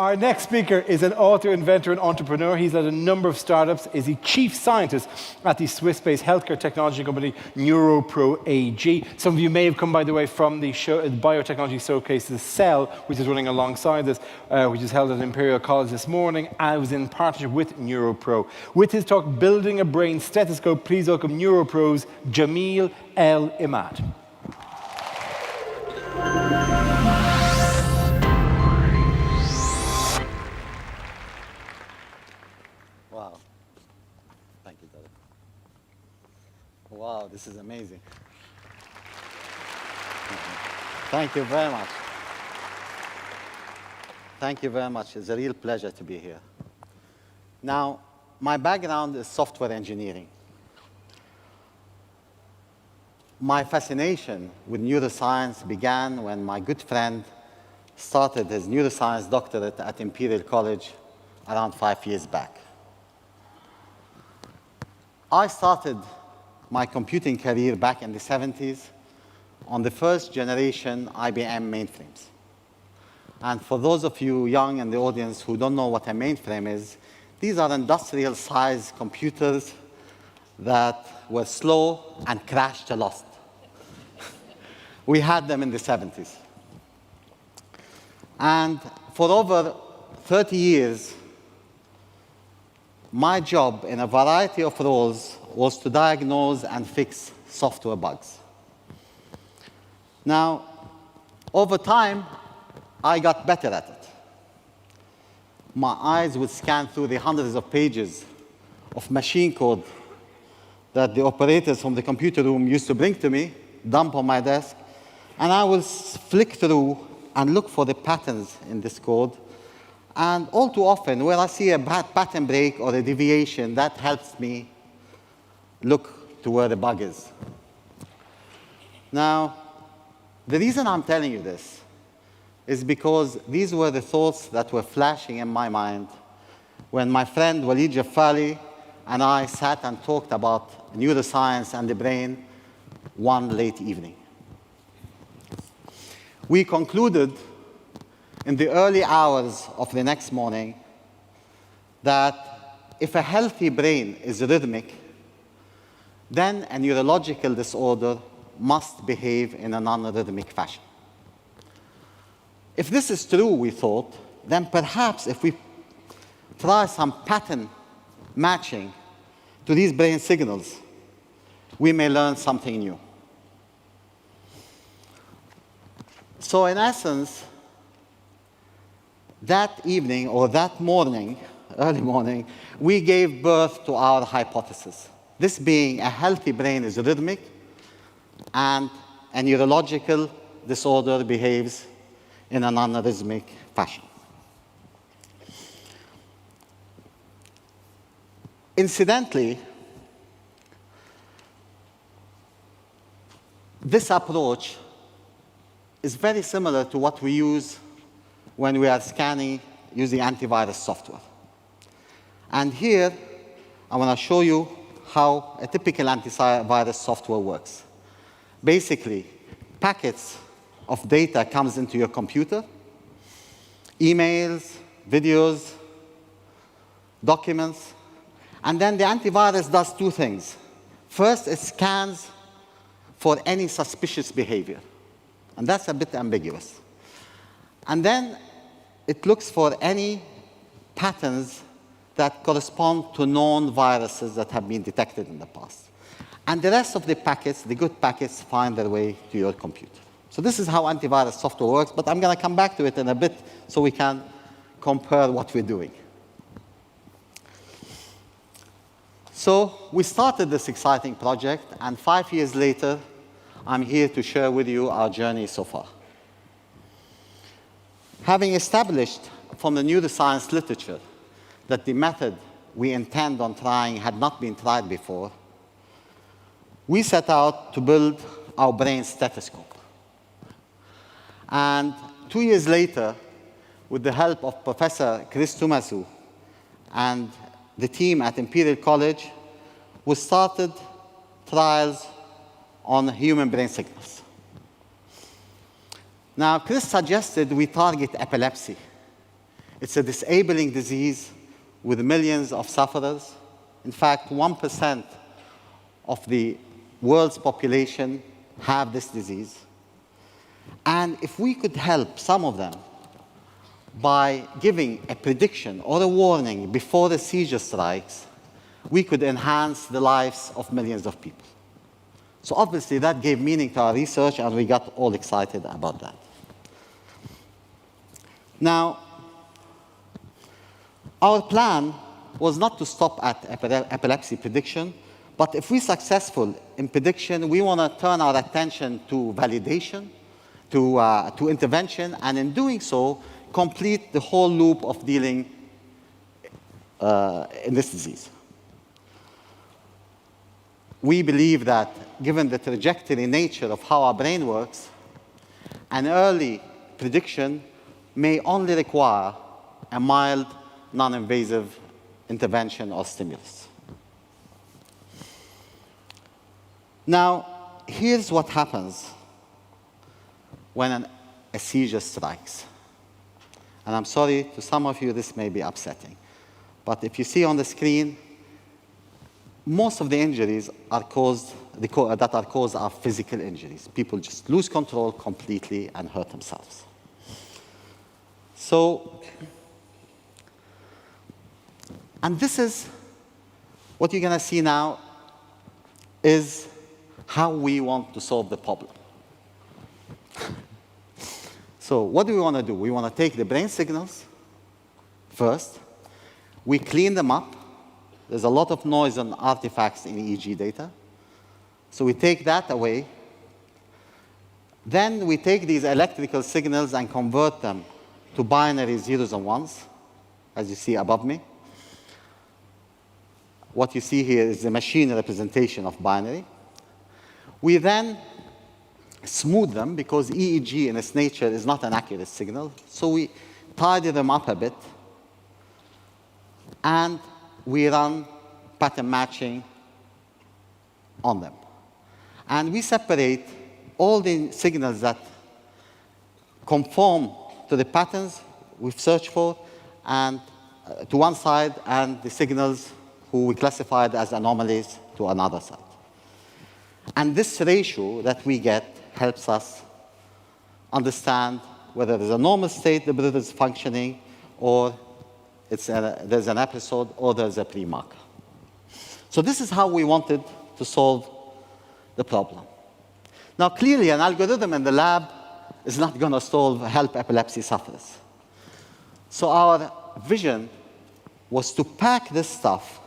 Our next speaker is an author, inventor, and entrepreneur. He's led a number of startups. Is the chief scientist at the Swiss-based healthcare technology company NeuroPro AG. Some of you may have come, by the way, from the show, the biotechnology showcase, the Cell, which is running alongside this, which is held at Imperial College this morning. I was in partnership with NeuroPro. With his talk, Building a Brain Stethoscope, please welcome NeuroPro's Jamil El Imad. Wow. Thank you, Derek. Wow, this is amazing. Thank you very much. Thank you very much. It's a real pleasure to be here. Now, my background is software engineering. My fascination with neuroscience began when my good friend started his neuroscience doctorate at Imperial College around 5 years back. I started my computing career back in the 70s on the first generation IBM mainframes. And for those of you young in the audience who don't know what a mainframe is, these are industrial-sized computers that were slow and crashed a lot. We had them in the 70s. And for over 30 years, my job in a variety of roles was to diagnose and fix software bugs. Now, over time, I got better at it. My eyes would scan through the hundreds of pages of machine code that the operators from the computer room used to bring to me, dump on my desk, and I will flick through and look for the patterns in this code. And all too often, when I see a pattern break or a deviation, that helps me look to where the bug is. Now, the reason I'm telling you this is because these were the thoughts that were flashing in my mind when my friend Walid Jaffali and I sat and talked about neuroscience and the brain one late evening. We concluded in the early hours of the next morning that if a healthy brain is rhythmic, then a neurological disorder must behave in a non-rhythmic fashion. If this is true, we thought, then perhaps if we try some pattern matching to these brain signals, we may learn something new. So in essence, that evening or that morning, early morning, we gave birth to our hypothesis. This being a healthy brain is rhythmic and a neurological disorder behaves in a non-rhythmic fashion. Incidentally, this approach is very similar to what we use when we are scanning using antivirus software. And here, I want to show you how a typical antivirus software works. Basically, packets of data comes into your computer, emails, videos, documents, and then the antivirus does two things. First, it scans for any suspicious behavior, and that's a bit ambiguous. And then it looks for any patterns that correspond to known viruses that have been detected in the past. And the rest of the packets, the good packets, find their way to your computer. So this is how antivirus software works, but I'm going to come back to it in a bit so we can compare what we're doing. So we started this exciting project, and 5 years later, I'm here to share with you our journey so far. Having established from the neuroscience literature that the method we intend on trying had not been tried before, we set out to build our brain stethoscope. And 2 years later, with the help of Professor Chris Tumasu and the team at Imperial College, we started trials on human brain signals. Now, Chris suggested we target epilepsy It's a disabling disease with millions of sufferers. In fact, 1% of the world's population have this disease. And if we could help some of them by giving a prediction or a warning before the seizure strikes, we could enhance the lives of millions of people. So obviously that gave meaning to our research, and we got all excited about that. Now, our plan was not to stop at epilepsy prediction, but if we're successful in prediction, we want to turn our attention to validation, to intervention, and in doing so, complete the whole loop of dealing in this disease. We believe that, given the trajectory nature of how our brain works, an early prediction may only require a mild, non-invasive intervention or stimulus. Now, here's what happens when a seizure strikes. And I'm sorry, to some of you, this may be upsetting. But if you see on the screen, most of the injuries are caused, that are caused are physical injuries. People just lose control completely and hurt themselves. So, and this is what you're going to see now is how we want to solve the problem. So what do we want to do? We want to take the brain signals first. We clean them up. There's a lot of noise and artifacts in EEG data. So we take that away. Then we take these electrical signals and convert them to binary zeros and ones, as you see above me. What you see here is the machine representation of binary. We then smooth them because EEG in its nature is not an accurate signal. So we tidy them up a bit. And we run pattern matching on them. And we separate all the signals that conform to the patterns we've searched for and to one side, and the signals who we classified as anomalies to another side. And this ratio that we get helps us understand whether there's a normal state the brain is functioning, or there's an episode, or there's a pre-marker. So this is how we wanted to solve the problem. Now, clearly, an algorithm in the lab is not going to help epilepsy sufferers. So our vision was to pack this stuff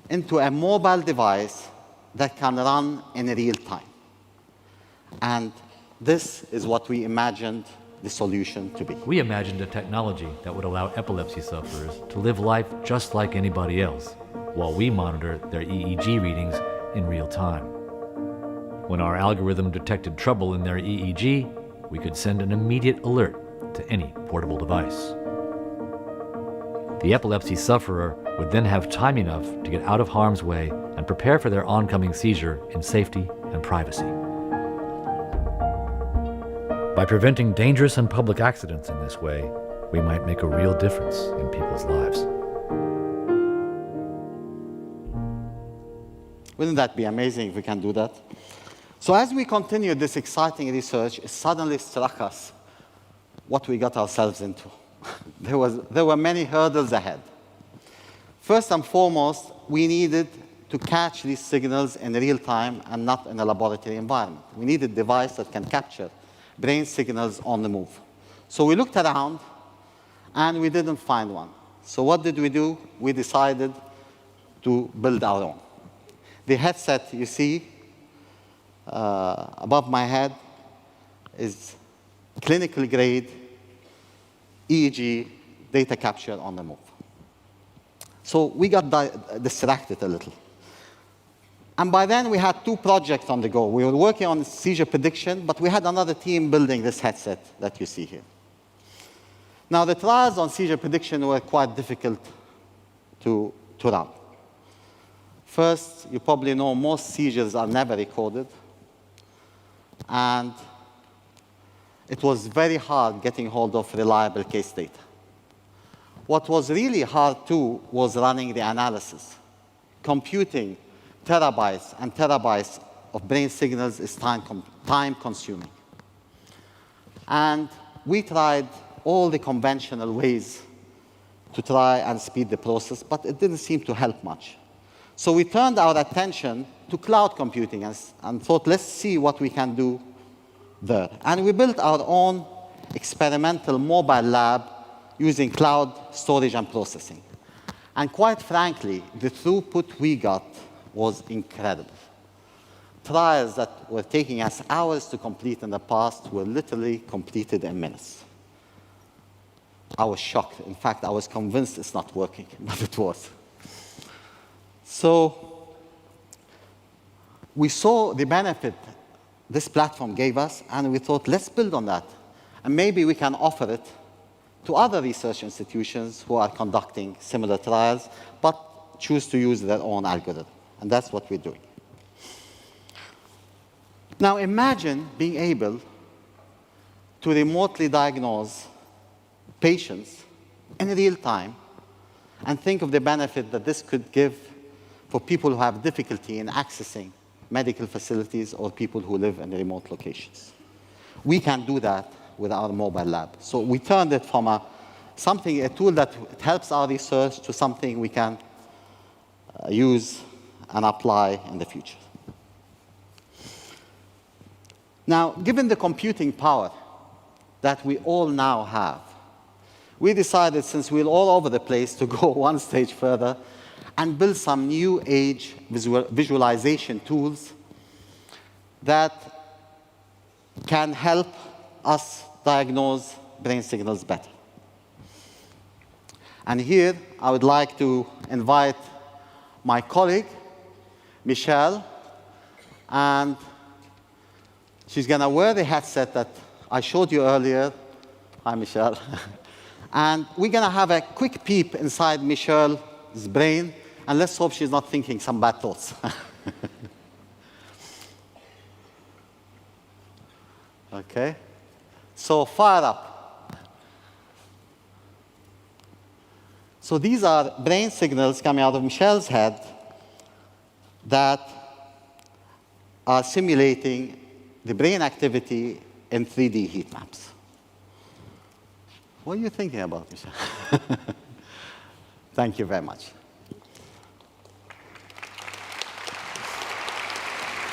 into a mobile device that can run in real time. And this is what we imagined the solution to be. We imagined a technology that would allow epilepsy sufferers to live life just like anybody else, while we monitor their EEG readings in real time. When our algorithm detected trouble in their EEG, we could send an immediate alert to any portable device. The epilepsy sufferer would then have time enough to get out of harm's way and prepare for their oncoming seizure in safety and privacy. By preventing dangerous and public accidents in this way, we might make a real difference in people's lives. Wouldn't that be amazing if we can do that? So as we continued this exciting research, it suddenly struck us what we got ourselves into. There were many hurdles ahead. First and foremost, we needed to catch these signals in real time and not in a laboratory environment. We needed a device that can capture brain signals on the move. So we looked around, and we didn't find one. So what did we do? We decided to build our own. The headset you see above my head is clinical grade EEG data capture on the move. So we got distracted a little. And by then, we had two projects on the go. We were working on seizure prediction, but we had another team building this headset that you see here. Now, the trials on seizure prediction were quite difficult to run. First, you probably know most seizures are never recorded. And it was very hard getting hold of reliable case data. What was really hard, too, was running the analysis. Computing terabytes and terabytes of brain signals is time-consuming. And we tried all the conventional ways to try and speed the process, but it didn't seem to help much. So we turned our attention to cloud computing and thought, let's see what we can do there. And we built our own experimental mobile lab using cloud storage and processing. And quite frankly, the throughput we got was incredible. Trials that were taking us hours to complete in the past were literally completed in minutes. I was shocked. In fact, I was convinced it's not working, but it was. So we saw the benefit this platform gave us, and we thought, let's build on that. And maybe we can offer it to other research institutions who are conducting similar trials, but choose to use their own algorithm. And that's what we're doing. Now imagine being able to remotely diagnose patients in real time and think of the benefit that this could give for people who have difficulty in accessing medical facilities or people who live in remote locations. We can do that with our mobile lab. So we turned it from a tool that helps our research to something we can use and apply in the future. Now, given the computing power that we all now have, we decided, since we're all over the place, to go one stage further and build some new age visualization tools that can help us diagnose brain signals better. And here, I would like to invite my colleague, Michelle, and she's going to wear the headset that I showed you earlier. Hi, Michelle. And we're going to have a quick peep inside Michelle's brain, and let's hope she's not thinking some bad thoughts. Okay. So fire up. So these are brain signals coming out of Michelle's head that are simulating the brain activity in 3D heat maps. What are you thinking about, Michelle? Thank you very much.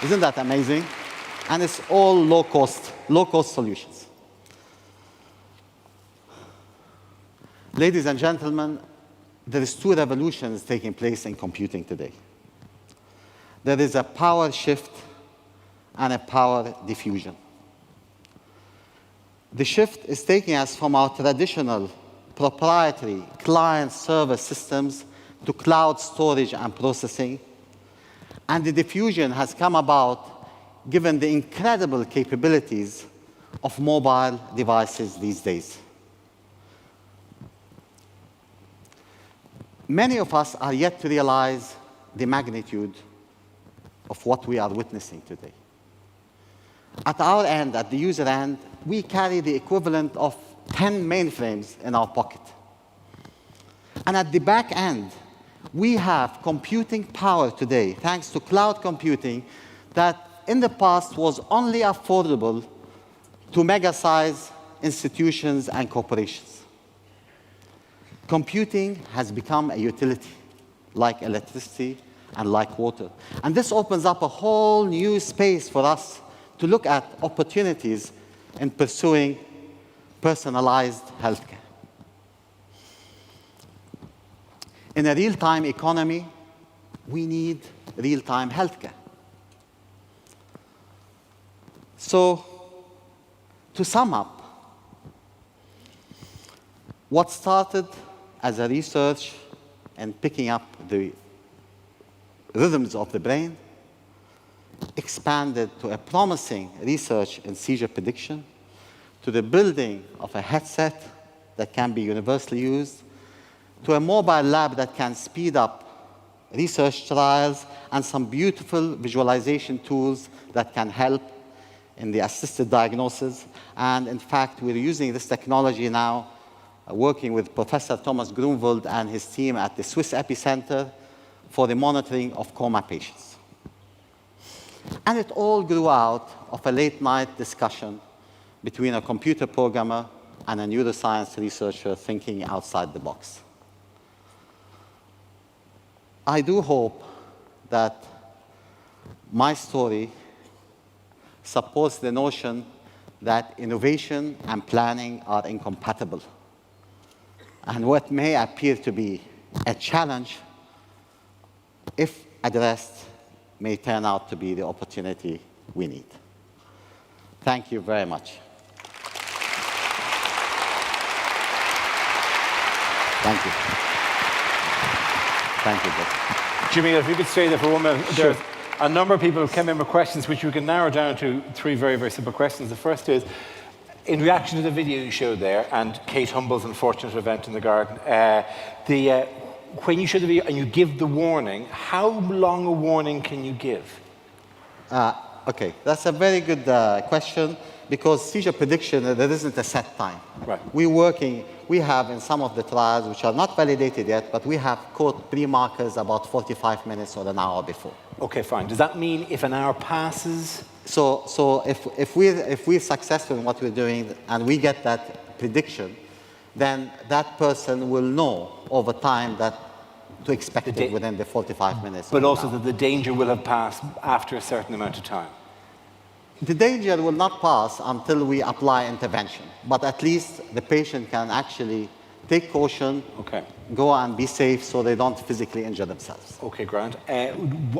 Isn't that amazing? And it's all low-cost solutions. Ladies and gentlemen, there is two revolutions taking place in computing today. There is a power shift and a power diffusion. The shift is taking us from our traditional proprietary client-server systems to cloud storage and processing. And the diffusion has come about given the incredible capabilities of mobile devices these days. Many of us are yet to realize the magnitude of what we are witnessing today. At our end, at the user end, we carry the equivalent of 10 mainframes in our pocket. And at the back end, we have computing power today, thanks to cloud computing, that in the past was only affordable to mega-sized institutions and corporations. Computing has become a utility, like electricity and like water. And this opens up a whole new space for us to look at opportunities in pursuing personalized healthcare. In a real-time economy, we need real-time healthcare. So, to sum up, what started as a research and picking up the rhythms of the brain expanded to a promising research in seizure prediction, to the building of a headset that can be universally used, to a mobile lab that can speed up research trials, and some beautiful visualization tools that can help in the assisted diagnosis. And in fact, we're using this technology now working with Professor Thomas Grunwald and his team at the Swiss Epicenter for the monitoring of coma patients. And it all grew out of a late-night discussion between a computer programmer and a neuroscience researcher thinking outside the box. I do hope that my story supports the notion that innovation and planning are incompatible. And what may appear to be a challenge, if addressed, may turn out to be the opportunity we need. Thank you very much. Thank you. Thank you, Dr. Jamil, if you could stay there for 1 minute. Sure. There's a number of people who came in with questions, which we can narrow down to 3 very, very simple questions. The first is, in reaction to the video you showed there, and Kate Humble's unfortunate event in the garden, when you show the video and you give the warning, how long a warning can you give? Okay, that's a very good question, because seizure prediction, there isn't a set time. Right. We have in some of the trials, which are not validated yet, but we have caught pre-markers about 45 minutes or an hour before. Okay, fine. Does that mean if an hour passes? So if we're successful in what we're doing and we get that prediction, then that person will know over time that to expect it within the 45 minutes. But also that the danger will have passed after a certain amount of time. The danger will not pass until we apply intervention, but at least the patient can actually take caution, go and be safe so they don't physically injure themselves. Okay, Grant.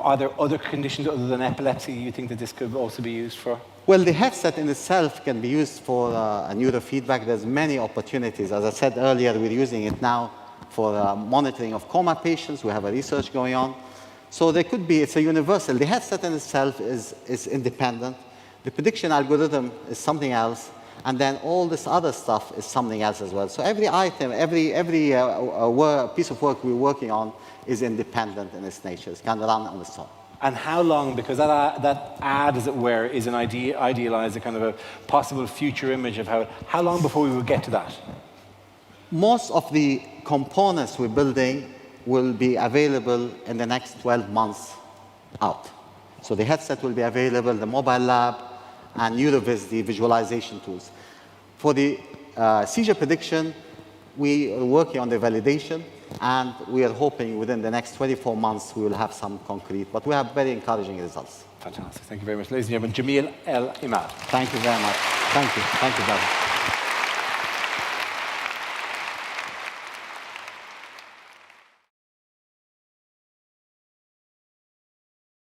Are there other conditions other than epilepsy you think that this could also be used for? Well, the headset in itself can be used for a neurofeedback. There's many opportunities. As I said earlier, we're using it now for monitoring of coma patients. We have a research going on. So there could be, it's a universal. The headset in itself is independent. The prediction algorithm is something else. And then all this other stuff is something else as well. So every item, every piece of work we're working on is independent in its nature. It can run on its own. And how long, because that ad, as it were, is an idealized, a kind of a possible future image of how long before we will get to that? Most of the components we're building will be available in the next 12 months out. So the headset will be available, the mobile lab, and NeuroVis, the visualization tools. For the seizure prediction, we are working on the validation, and we are hoping within the next 24 months we will have some concrete, but we have very encouraging results. Fantastic. Thank you very much. Ladies and gentlemen, Jamil El Imad. Thank you very much. Thank you. Thank you, brother.